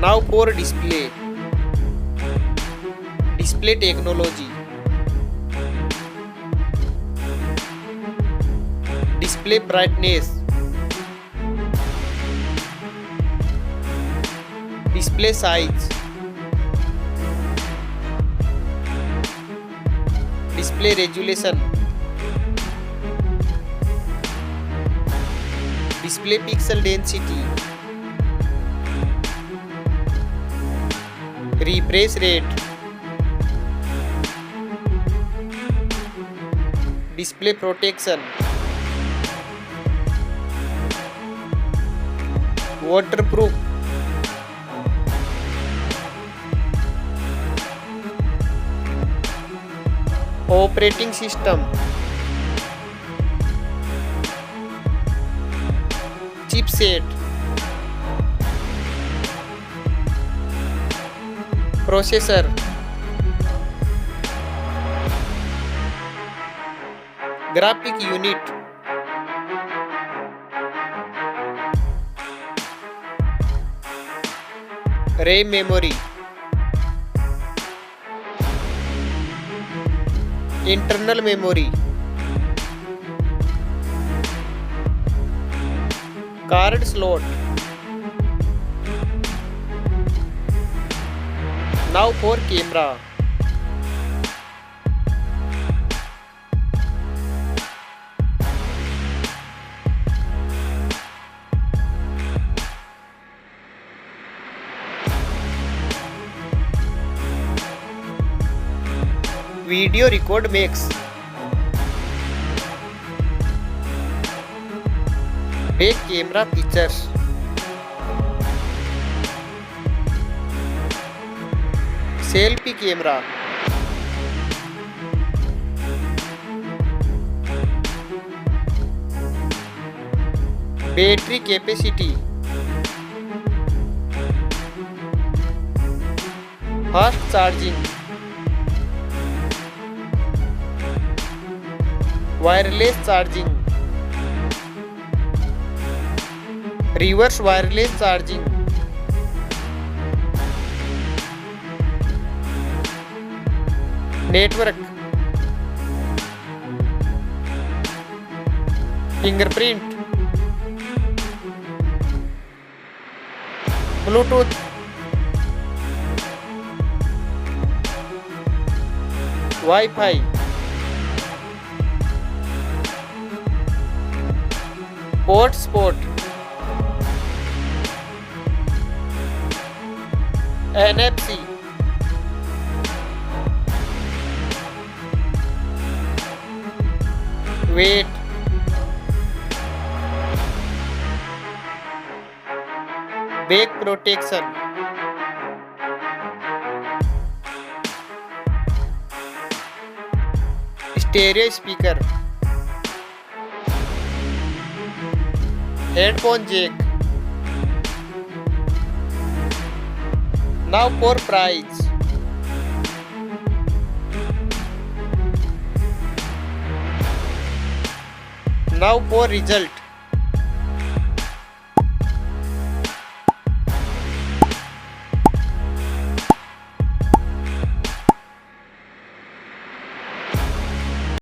Now for display. Display technology. Display brightness. Display size. Display resolution. Display pixel density. Refresh rate. Display protection. Waterproof. Operating system. Chipset. Processor. Graphic unit. RAM memory. Internal memory. Card slot. Now for camera. Video record makes. Back camera features. Selfie camera. Battery capacity. Fast charging. Wireless charging. Reverse wireless charging. Network. Fingerprint. Bluetooth. Wi-Fi. Hotspot. NFC. Weight. Back protection. Stereo speaker. Headphone jack. Now for price. Now for result.